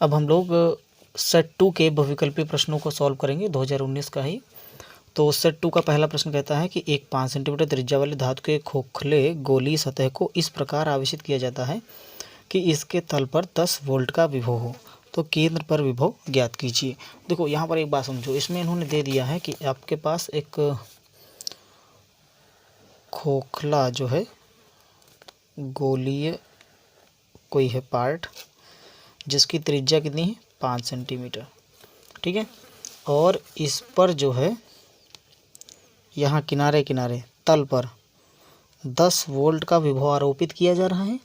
अब हम लोग सेट 2 के बहुविकल्पी प्रश्नों को सॉल्व करेंगे 2019 का ही। तो सेट 2 का पहला प्रश्न कहता है कि एक 5 सेंटीमीटर त्रिज्या वाले धातु के खोखले गोलीय सतह को इस प्रकार आवेशित किया जाता है कि इसके तल पर 10 वोल्ट का विभव हो, तो केंद्र पर विभव ज्ञात कीजिए। देखो यहाँ पर एक बात समझो, इसमें इन्होंने दे दिया है कि आपके पास एक खोखला जो है गोलीय कोई है पार्ट जिसकी त्रिज्या कितनी है 5 सेंटीमीटर, ठीक है। और इस पर जो है यहाँ किनारे किनारे तल पर 10 वोल्ट का विभव आरोपित किया जा रहा है,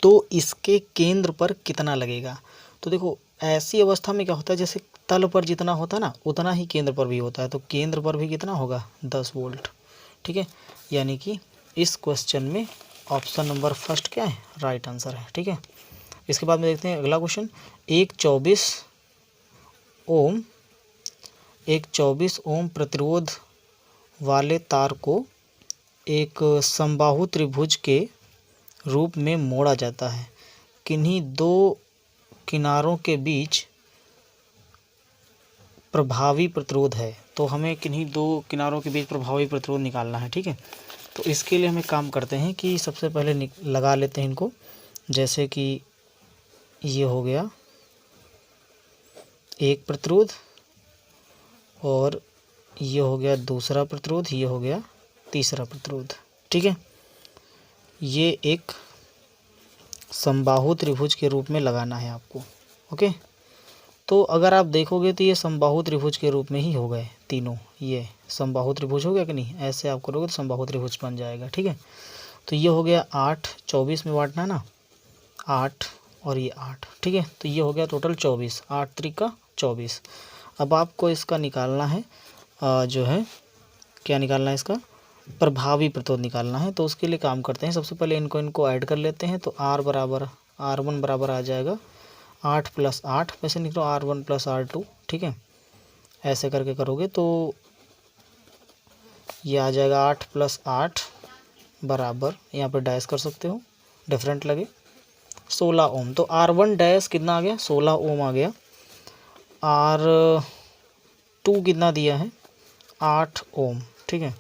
तो इसके केंद्र पर कितना लगेगा। तो देखो ऐसी अवस्था में क्या होता है, जैसे तल पर जितना होता है ना उतना ही केंद्र पर भी होता है, तो केंद्र पर भी कितना होगा 10 वोल्ट, ठीक है। यानी कि इस क्वेश्चन में ऑप्शन नंबर फर्स्ट क्या है, राइट आंसर है, ठीक है। इसके बाद में देखते हैं अगला क्वेश्चन। एक 24 ओम प्रतिरोध वाले तार को एक समबाहु त्रिभुज के रूप में मोड़ा जाता है, किन्हीं दो किनारों के बीच प्रभावी प्रतिरोध है। तो हमें किन्हीं दो किनारों के बीच प्रभावी प्रतिरोध निकालना है, ठीक है। तो इसके लिए हमें काम करते हैं कि सबसे पहले लगा लेते हैं इनको, जैसे कि ये हो गया एक प्रतिरोध और ये हो गया दूसरा प्रतिरोध, ये हो गया तीसरा प्रतिरोध, ठीक है। ये एक समबाहु त्रिभुज के रूप में लगाना है आपको, ओके। तो अगर आप देखोगे तो ये समबाहु त्रिभुज के रूप में ही हो गए तीनों, ये समबाहु त्रिभुज हो गया कि नहीं, ऐसे आप करोगे तो समबाहु त्रिभुज बन जाएगा, ठीक है। तो ये हो गया 8, 24 में बांटना है ना, 8 और ये 8, ठीक है। तो ये हो गया टोटल 24, 8 त्रिका 24। अब आपको इसका निकालना है जो है क्या निकालना है, इसका प्रभावी प्रतिरोध निकालना है। तो उसके लिए काम करते हैं, सबसे पहले इनको ऐड कर लेते हैं। तो R1 बराबर आ जाएगा 8 + 8, वैसे निकलो R1 + R2, ठीक है। ऐसे करके करोगे तो ये आ जाएगा 8 + 8 बराबर, यहाँ पर डैश कर सकते हो डिफरेंट लगे, 16 ओम। तो R1 डैश कितना आ गया 16 ओम आ गया। R2 कितना दिया है 8 ओम, ठीक है।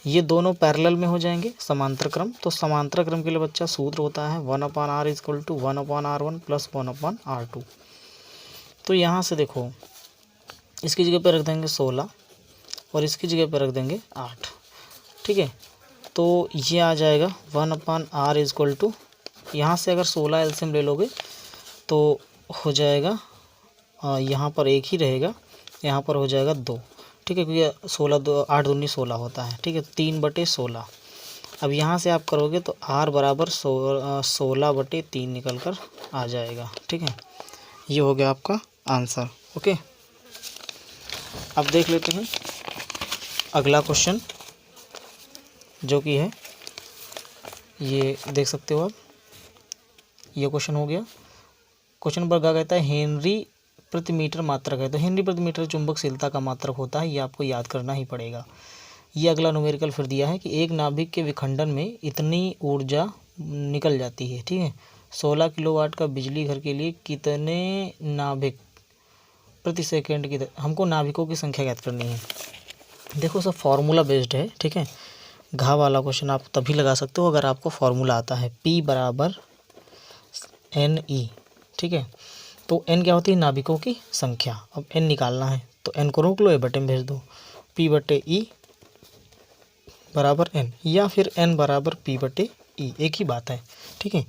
ये दोनों पैरेलल में हो जाएंगे समांतर क्रम। तो समांतर क्रम के लिए बच्चा सूत्र होता है 1/r = 1/r1 + 1/r2। तो यहाँ से देखो इसकी जगह पे रख देंगे 16 और इसकी जगह पे रख देंगे 8, ठीक है। तो ये आ जाएगा 1/r = यहाँ से अगर 16 एलसीएम ले लोगे तो हो जाएगा यहाँ पर एक ही रहेगा, यहाँ पर हो जाएगा 2, ठीक है, क्योंकि 8 दूनी 16 होता है, ठीक है। 3/16। अब यहाँ से आप करोगे तो R बराबर 16/3 निकल कर आ जाएगा, ठीक है। ये हो गया आपका आंसर, ओके। अब देख लेते हैं अगला क्वेश्चन जो कि है, ये देख सकते हो आप, ये क्वेश्चन हो गया। क्वेश्चन नंबर क्या कहता है, हेनरी प्रति मीटर मात्रक है। तो हेनरी प्रति मीटर चुंबकशीलता का मात्रक होता है, ये आपको याद करना ही पड़ेगा। ये अगला न्यूमेरिकल फिर दिया है कि एक नाभिक के विखंडन में इतनी ऊर्जा निकल जाती है, ठीक है। 16 किलोवाट का बिजली घर के लिए कितने नाभिक प्रति सेकेंड की हमको नाभिकों की संख्या ज्ञात करनी है। देखो सब फार्मूला बेस्ड है, ठीक है। घा वाला क्वेश्चन आप तभी लगा सकते हो अगर आपको फार्मूला आता है, P = NE, ठीक है। तो n क्या होती है, नाभिकों की संख्या। अब n निकालना है तो n को रोक लो, बटे में भेज दो, P/E = n, या फिर n = P/E, एक ही बात है, ठीक है।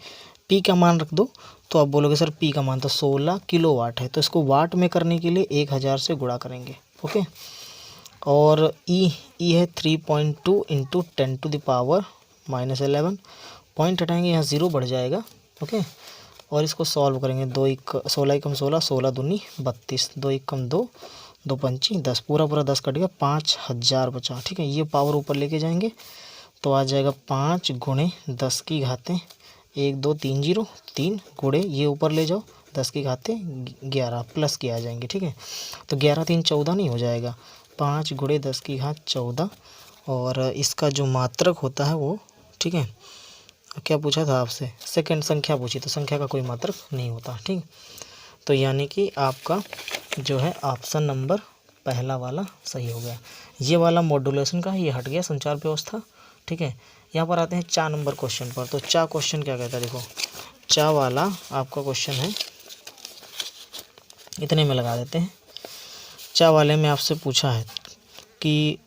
P का मान रख दो तो आप बोलोगे सर P का मान तो 16 किलोवाट है, तो इसको वाट में करने के लिए 1000 से गुणा करेंगे, ओके। और E है 3.2 × 10⁻11, पॉइंट हटाएंगे यहाँ 0 बढ़ जाएगा, ओके। और इसको सॉल्व करेंगे, 16 × 16, 16 दूनी 32, 2 × 2, 2 × 10, पूरा 10 कट गया, 5000 बचा, ठीक है। ये पावर ऊपर लेके जाएंगे तो आ जाएगा 5 × 10 की घातें 1 2 3 0, 3 गुणे ये ऊपर ले जाओ 10 की घातें 11 प्लस के आ जाएंगे, ठीक है। तो 11 3 14 नहीं हो जाएगा, 5 × 10 की घात 14, और इसका जो मात्रक होता है वो, ठीक है। क्या पूछा था आपसे, सेकंड संख्या पूछी, तो संख्या का कोई मात्रक नहीं होता, ठीक। तो यानी कि आपका जो है ऑप्शन नंबर पहला वाला सही हो गया। ये वाला मॉड्यूलेशन का, ये हट गया संचार व्यवस्था। ठीक है, यहाँ पर आते हैं 4 नंबर क्वेश्चन पर। तो 4 क्वेश्चन क्या कहता है, देखो 4 वाला आपका क्वेश्चन है, इतने में लगा देते हैं। 4 वाले में आपसे पूछा है कि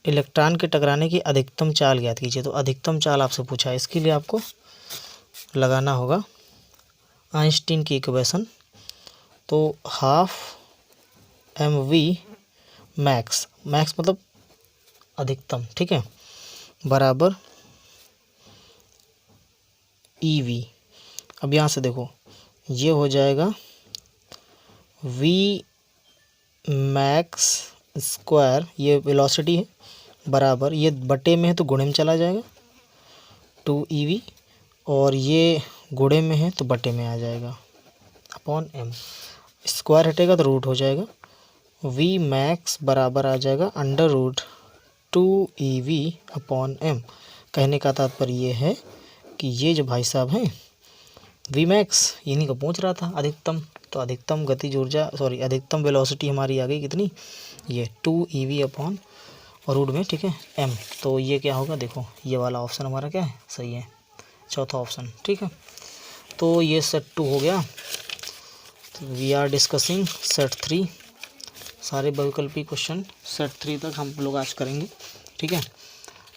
इलेक्ट्रॉन के टकराने की अधिकतम चाल ज्ञात कीजिए। तो अधिकतम चाल आपसे पूछा है, इसके लिए आपको लगाना होगा आइंस्टीन की इक्वेशन। तो हाफ mv मैक्स, मैक्स मतलब अधिकतम, ठीक है, बराबर ev। अब यहाँ से देखो ये हो जाएगा v मैक्स स्क्वायर, ये वेलोसिटी है, बराबर ये बटे में है तो गुणे में चला जाएगा 2ev, और ये गुणे में है तो बटे में आ जाएगा अपॉन m। स्क्वायर हटेगा तो रूट हो जाएगा। v मैक्स बराबर आ जाएगा under root 2ev upon m। कहने का तात्पर्य ये है कि ये जो भाई साहब हैं v मैक्स इन्हीं को पूछ रहा था अधिकतम। तो अधिकतम गतिज ऊर्जा, सॉरी अधिकतम वेलोसिटी हमारी आ गई कितनी, ये 2ev अपॉन और रूट में, ठीक है, m। तो ये क्या होगा, देखो ये वाला ऑप्शन हमारा क्या है, सही है, चौथा ऑप्शन। ठीक है, तो ये सेट 2 हो गया। वी आर डिस्कसिंग सेट 3, सारे बहुविकल्पी क्वेश्चन सेट 3 तक हम लोग आज करेंगे। ठीक है,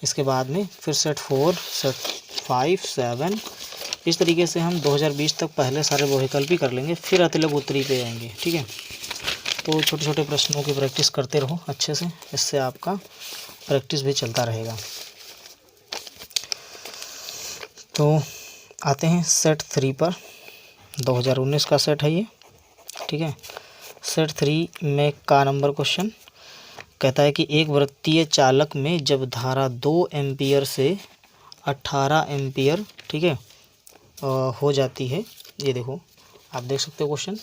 इसके बाद में फिर सेट 4, सेट 5, 7, इस तरीके से हम 2020 तक पहले सारे बहुविकल्पी कर लेंगे, फिर अतिलघु उत्तरी पे आएंगे। ठीक है, तो छोटे छोटे प्रश्नों की प्रैक्टिस करते रहो अच्छे से, इससे आपका प्रैक्टिस भी चलता रहेगा। तो आते हैं सेट 3 पर, 2019 का सेट है ये। ठीक है, सेट 3 में का नंबर क्वेश्चन कहता है कि एक वृत्तीय चालक में जब धारा 2 एम्पियर से 18 एम्पियर, ठीक है, हो जाती है। ये देखो आप देख सकते हो क्वेश्चन,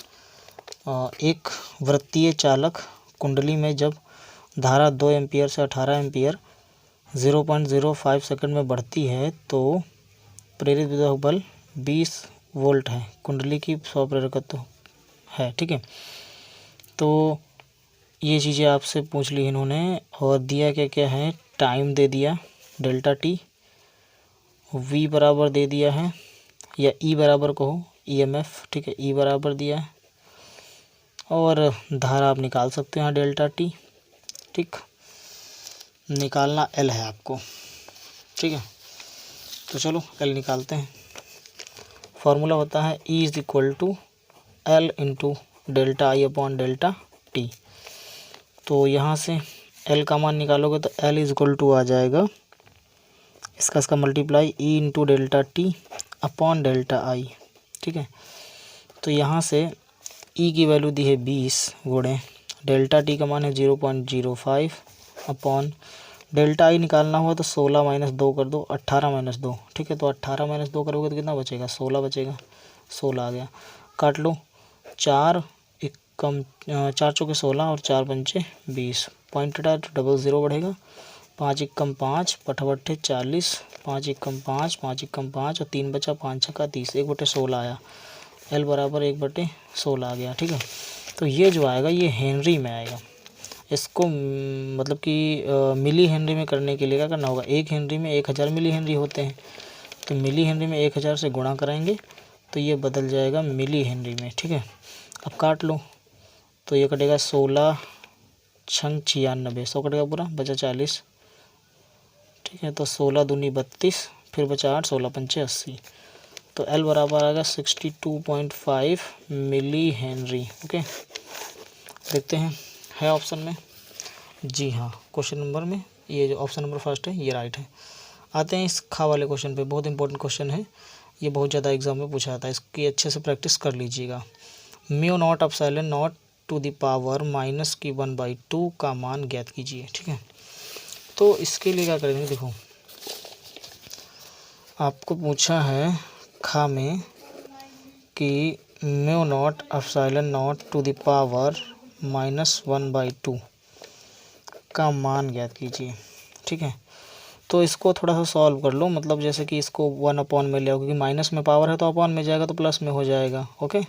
एक वृत्तीय चालक कुंडली में जब धारा 2 एम्पियर से 18 एम्पियर 0.05 सेकंड में बढ़ती है तो प्रेरित विद्युत बल 20 वोल्ट है, कुंडली की 100 प्रेरकत्व है। ठीक है, तो ये चीज़ें आपसे पूछ ली इन्होंने, और दिया क्या क्या है, टाइम दे दिया डेल्टा टी, v बराबर दे दिया है, या e बराबर कहो EMF, ठीक है, e बराबर दिया है, और धारा आप निकाल सकते हो यहाँ डेल्टा टी। ठीक, निकालना L है आपको। ठीक है, तो चलो L निकालते हैं। फॉर्मूला होता है E is equal to L into delta I upon delta t. तो यहाँ से L का मान निकालोगे तो L इज इक्वल टू आ जाएगा इसका multiply E into delta t upon delta I. ठीक है, तो यहाँ से E की वैल्यू दी है 20 गुणे डेल्टा टी का मान है 0.05 अपॉन डेल्टा आई निकालना हुआ तो 16 माइनस 2 कर दो, 18 माइनस 2। ठीक है, तो 18 माइनस 2 करोगे तो कितना बचेगा, 16 बचेगा, 16 आ गया। काट लो, 4 कम 4 चौके 16 और 4 पंचे 20, पॉइंट हटा तो डबल 0 बढ़ेगा, 5 एकम 5 पठवट्ठे 40, 5 एकम 5, 5 एकम 5 और 3 बचा, 5 छक्का 30, 1/16 आया। L बराबर 1/16 आ गया। ठीक है, तो ये जो आएगा ये हेनरी में आएगा। इसको मतलब कि मिली हेनरी में करने के लिए क्या करना होगा, 1 हेनरी में 1000 मिली हेनरी होते हैं, तो मिली हेनरी में 1000 से गुणा कराएंगे तो ये बदल जाएगा मिली हेनरी में। ठीक है, अब काट लो, तो ये कटेगा 16 छंग 96, 100 कटेगा पूरा, बचा 40। ठीक है, तो 16 दूनी 32, फिर बचा 8, 16 पंचे 80, तो L बराबर आएगा 62.5 मिली हेनरी। ओके, देखते हैं है ऑप्शन में, जी हाँ, क्वेश्चन नंबर में ये जो ऑप्शन नंबर फर्स्ट है ये राइट है। आते हैं इस खा वाले क्वेश्चन पे, बहुत इंपॉर्टेंट क्वेश्चन है, ये बहुत ज़्यादा एग्जाम में पूछा जाता है, इसकी अच्छे से प्रैक्टिस कर लीजिएगा। Mu naught epsilon naught to the power -1/2 का मान ज्ञात कीजिए। ठीक है, तो इसके लिए क्या करेंगे, देखो आपको पूछा है खा में कि mu naught epsilon naught to the power -1/2 का मान ज्ञात कीजिए। ठीक है, तो इसको थोड़ा सा सॉल्व कर लो, मतलब जैसे कि इसको 1 अपॉन में ले आओ, क्योंकि माइनस में पावर है तो अपॉन में जाएगा तो प्लस में हो जाएगा। ओके,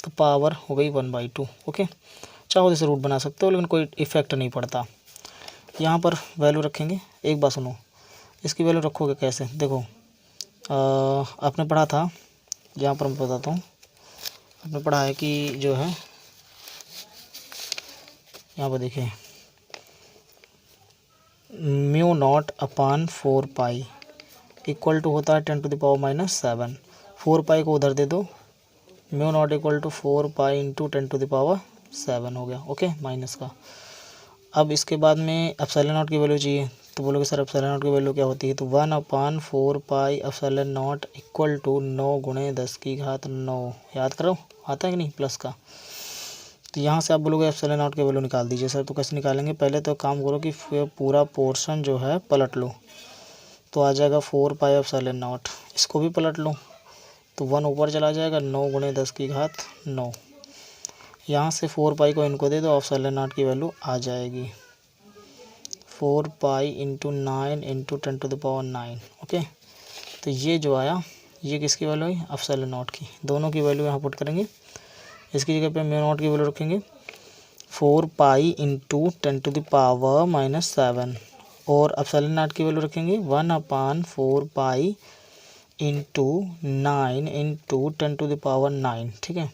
तो पावर हो गई 1/2। ओके, चाहो जैसे रूट बना सकते हो, लेकिन कोई इफेक्ट नहीं पड़ता। यहाँ पर वैल्यू रखेंगे। एक बात सुनो, इसकी वैल्यू रखोगे कैसे? देखो आपने पढ़ा था, यहाँ पर मैं बताता हूँ, आपने पढ़ा है कि जो है यहाँ पर देखिए μ0/4π इक्वल टू होता है 10⁻⁻7। 4π को उधर दे दो, μ0 इक्वल टू 4π इंटू 10⁻7 हो गया। ओके, माइनस का। अब इसके बाद में एप्सिलॉन नॉट की वैल्यू चाहिए, तो बोलोगे सर एप्सिलॉन नॉट की वैल्यू क्या होती है? तो 1/4π एप्सिलॉन नॉट इक्वल टू 9 × 10⁹ याद करो, आता है कि नहीं प्लस का। तो यहाँ से आप बोलोगे एप्सिलॉन नॉट की वैल्यू निकाल दीजिए सर, तो कैसे निकालेंगे? पहले तो काम करो कि पूरा पोर्शन जो है पलट लो, तो आ जाएगा 4π एप्सिलॉन नॉट। इसको भी पलट लो तो 1 ऊपर चला जाएगा, 9 × 10⁹ यहाँ से 4π को इनको दे दो, एप्सिलॉन नॉट की वैल्यू आ जाएगी 4π × 9 × 10⁻9। ओके, तो ये जो आया ये किसकी वैल्यू है? एप्सिलॉन नॉट की। दोनों की वैल्यू यहाँ पुट करेंगे। इसकी जगह पे μ0 की वैल्यू रखेंगे 4π × 10⁻⁻7 और एप्सिलॉन नॉट की वैल्यू रखेंगे 1/4π × 9 × 10⁻9। ठीक है,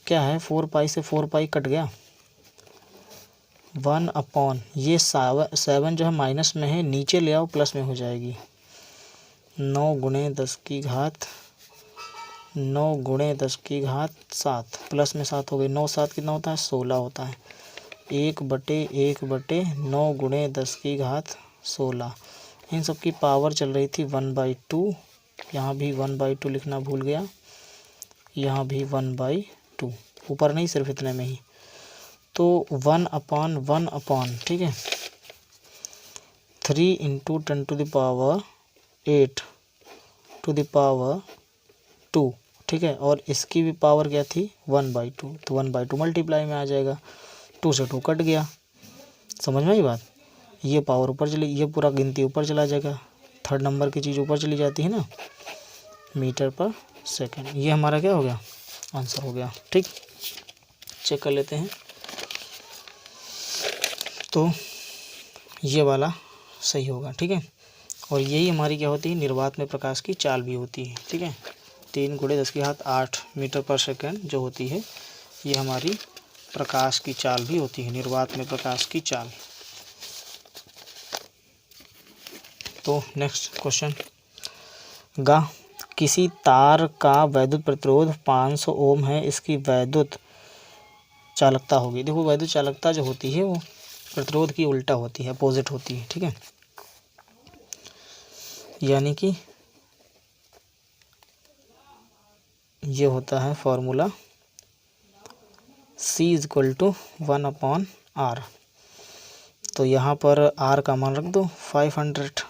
क्या है 4π से 4π कट गया, 1 ये 7 जो है माइनस में है, नीचे ले आओ प्लस में हो जाएगी 9 × 10⁻7 प्लस में 7 हो गई, 9 7 कितना होता है? 16 होता है। 1/9 × 10⁻16। इन सब की पावर चल रही थी 1/2। यहाँ भी 1/2 लिखना भूल गया, यहाँ भी 1/2, ऊपर नहीं सिर्फ इतने में ही। तो 1/1 ठीक है, 3 × 10⁸ ठीक है, और इसकी भी पावर क्या थी? 1/2, तो 1/2 मल्टीप्लाई में आ जाएगा, 2 से 2 कट गया। समझ में आई बात? ये पावर ऊपर चली, ये पूरा गिनती ऊपर चला जाएगा, थर्ड नंबर की चीज़ ऊपर चली जाती है ना, मीटर/सेकंड। ये हमारा क्या हो गया? आंसर हो गया। ठीक, चेक कर लेते हैं। तो ये वाला सही होगा। ठीक है, और यही हमारी क्या होती है? निर्वात में प्रकाश की चाल भी होती है। ठीक है, 3 × 10⁸ मीटर/सेकंड जो होती है, ये हमारी प्रकाश की चाल भी होती है, निर्वात में प्रकाश की चाल। तो नेक्स्ट क्वेश्चन, किसी तार का वैद्युत प्रतिरोध 500 ओम है, इसकी वैद्युत चालकता होगी। देखो वैद्युत चालकता जो होती है वो प्रतिरोध की उल्टा होती है, अपोजिट होती है। ठीक है, यानी कि ये होता है फॉर्मूला C = 1/R। तो यहाँ पर R का मान रख दो 500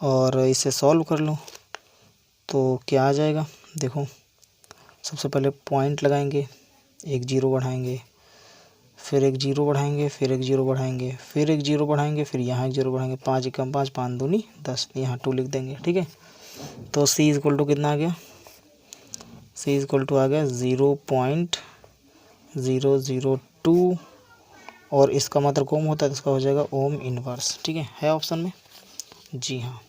और इसे सॉल्व कर लो तो क्या आ जाएगा? देखो सबसे पहले पॉइंट लगाएंगे, एक 0 बढ़ाएंगे, फिर एक 0 बढ़ाएंगे, फिर एक 0 बढ़ाएंगे, फिर एक 0 बढ़ाएंगे, फिर यहाँ एक 0 बढ़ाएंगे, 5 × 5 5 दूनी 10, यहाँ 2 लिख देंगे। ठीक है, तो C = कितना आ गया? C = आ गया 0.002 और इसका मात्रक ओम होता है तो इसका हो जाएगा ओम इनवर्स। ठीक है ऑप्शन में? जी हाँ,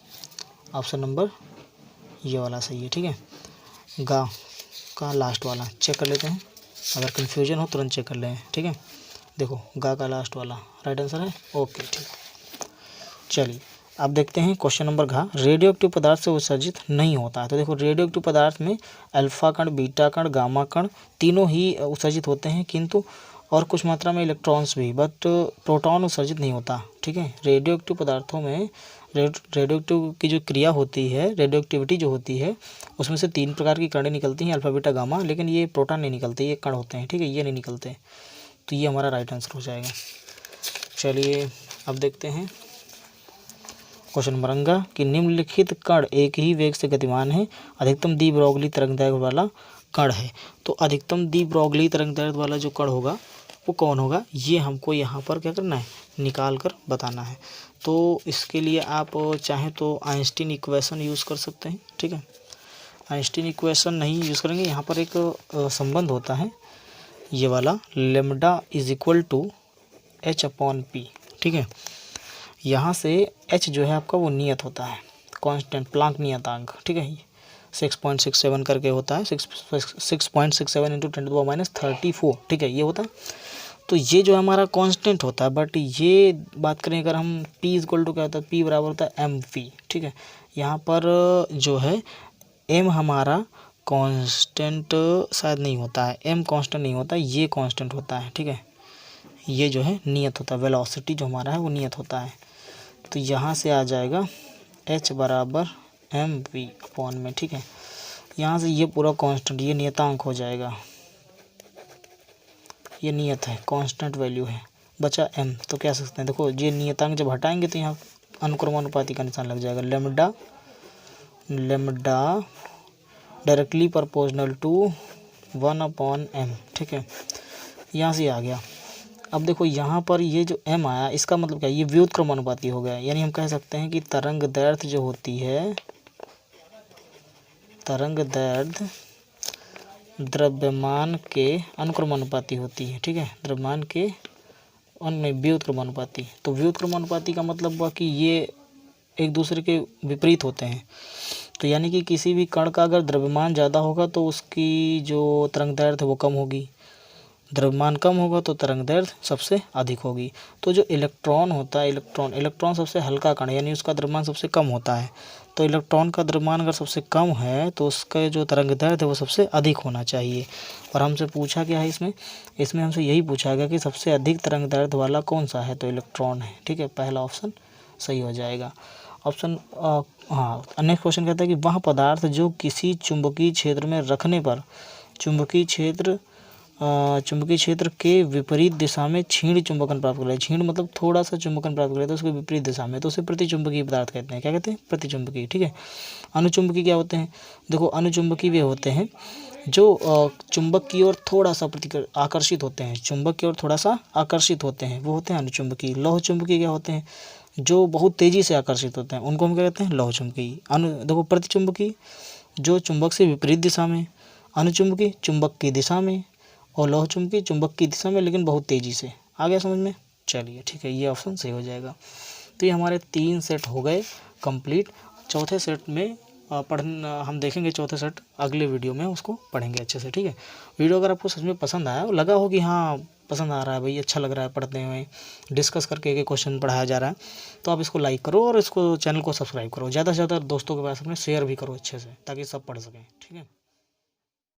ऑप्शन नंबर ये वाला सही है। ठीक है, गा का लास्ट वाला चेक कर लेते हैं, अगर कन्फ्यूजन हो तुरंत चेक कर लें। ठीक है, देखो गा का लास्ट वाला राइट आंसर है। ओके ठीक, चलिए अब देखते हैं क्वेश्चन नंबर घ। रेडियो एक्टिव पदार्थ से उत्सर्जित नहीं होता है। तो देखो रेडियो एक्टिव पदार्थ में अल्फा कण, बीटा कण, गामा कण तीनों ही उत्सर्जित होते हैं, किंतु और कुछ मात्रा में इलेक्ट्रॉन्स भी, बट प्रोटॉन उत्सर्जित नहीं होता। ठीक है, रेडियो एक्टिव पदार्थों में रेडियो एक्टिव की जो क्रिया होती है, रेडियो एक्टिविटी जो होती है, उसमें से 3 प्रकार की कणें निकलती हैं, अल्फा बीटा गामा, लेकिन ये प्रोटॉन नहीं निकलते, ये कण होते हैं। ठीक है, ये नहीं निकलते, तो ये हमारा राइट आंसर हो जाएगा। चलिए अब देखते हैं क्वेश्चन नंबर अंगा कि निम्नलिखित कण एक ही वेग से गतिमान है, अधिकतम दी ब्रोगली तरंगदैर्घ्य वाला कण है। तो अधिकतम दी ब्रोगली तरंगदैर्घ्य वाला जो कण होगा वो कौन होगा, ये हमको यहाँ पर क्या करना है, निकाल कर बताना है। तो इसके लिए आप चाहें तो आइंस्टीन इक्वेशन यूज़ कर सकते हैं। ठीक है, आइंस्टीन इक्वेशन नहीं यूज़ करेंगे। यहाँ पर एक संबंध होता है ये वाला, lambda is equal to h upon p, ठीक है। यहाँ से एच जो है आपका वो नियत होता है, कांस्टेंट, प्लांक नियतांक, ठीक है। 6.67 करके होता है, 6.67 इंटू 10⁻34, ठीक है, ये होता है। तो ये जो हमारा कांस्टेंट होता है, बट ये बात करें अगर हम p इक्वल टू क्या होता है, p बराबर होता है mv, ठीक है। यहाँ पर जो है m हमारा कांस्टेंट शायद नहीं होता है, m कांस्टेंट नहीं होता है, ये कांस्टेंट होता है, ठीक है। ये जो है नियत होता है, वेलोसिटी जो हमारा है वो नियत होता है। तो यहाँ से आ जाएगा h बराबर mv अपॉन में, ठीक है। यहाँ से ये पूरा कांस्टेंट, ये नियतांक हो जाएगा, ये नियत है, कांस्टेंट वैल्यू है, बचा m। तो क्या सकते हैं, देखो ये नियतांक जब हटाएंगे तो यहाँ अनुक्रमानुपाती का निशान लग जाएगा, lambda directly proportional to 1/m, ठीक है। यहाँ से आ गया। अब देखो यहाँ पर ये जो m आया, इसका मतलब क्या है, ये व्युत्क्रमानुपाती हो गया। यानी हम कह सकते हैं कि तरंग दैर्ध्य जो होती है, तरंग दैर्ध्य द्रव्यमान के अनुक्रमानुपाती होती है, ठीक है, द्रव्यमान के व्युत्क्रमानुपाती। तो व्युत्क्रमानुपाती का मतलब हुआ कि ये एक दूसरे के विपरीत होते हैं। तो यानी कि किसी भी कण का अगर द्रव्यमान ज़्यादा होगा तो उसकी जो तरंग दैर्ध्य वो कम होगी, द्रव्यमान कम होगा तो तरंग दैर्ध्य सबसे अधिक होगी। तो जो इलेक्ट्रॉन होता है, इलेक्ट्रॉन सबसे हल्का कण, यानी उसका द्रव्यमान सबसे कम होता है। तो इलेक्ट्रॉन का द्रव्यमान अगर सबसे कम है तो उसका जो तरंग दैर्ध्य है वो सबसे अधिक होना चाहिए। और हमसे पूछा क्या है इसमें हमसे यही पूछा गया कि सबसे अधिक तरंग दैर्ध्य वाला कौन सा है, तो इलेक्ट्रॉन है, ठीक है। पहला ऑप्शन सही हो जाएगा। ऑप्शन हाँ, नेक्स्ट क्वेश्चन कहता है कि वह पदार्थ जो किसी चुंबकीय क्षेत्र में रखने पर चुंबकीय क्षेत्र के विपरीत दिशा में क्षीण चुंबकन प्राप्त करे। क्षीण मतलब थोड़ा सा चुंबकन प्राप्त करे तो उसके विपरीत दिशा में, तो उसे प्रतिचुंबकीय पदार्थ कहते हैं। क्या कहते हैं, प्रतिचुंबकीय, ठीक है। अनुचुंबकीय क्या होते हैं, देखो अनुचुंबकीय वे होते हैं जो चुंबक की ओर थोड़ा सा आकर्षित होते हैं, चुंबक की ओर थोड़ा सा आकर्षित होते हैं, वो होते हैं अनुचुंबकीय। लौह चुंबकीय क्या होते हैं, जो बहुत तेजी से आकर्षित होते हैं, उनको हम क्या कहते हैं, लौह चुंबकीय। देखो प्रतिचुंबकीय जो चुंबक से विपरीत दिशा में, अनुचुंबकीय चुंबक की दिशा में, और लौह चुंबकीय चुंबक की दिशा में लेकिन बहुत तेजी से। आ गया समझ में, चलिए ठीक है, ये ऑप्शन सही हो जाएगा। तो ये हमारे 3 सेट हो गए कंप्लीट। चौथे सेट में हम देखेंगे, चौथे सेट अगले वीडियो में उसको पढ़ेंगे अच्छे से, ठीक है। वीडियो अगर आपको सच में पसंद आया, लगा हो कि हाँ पसंद आ रहा है भाई, अच्छा लग रहा है पढ़ते हुए, डिस्कस करके एक क्वेश्चन पढ़ाया जा रहा है, तो आप इसको लाइक करो और इसको चैनल को सब्सक्राइब करो, ज़्यादा से ज़्यादा दोस्तों के पास में शेयर भी करो अच्छे से, ताकि सब पढ़ सकें, ठीक है।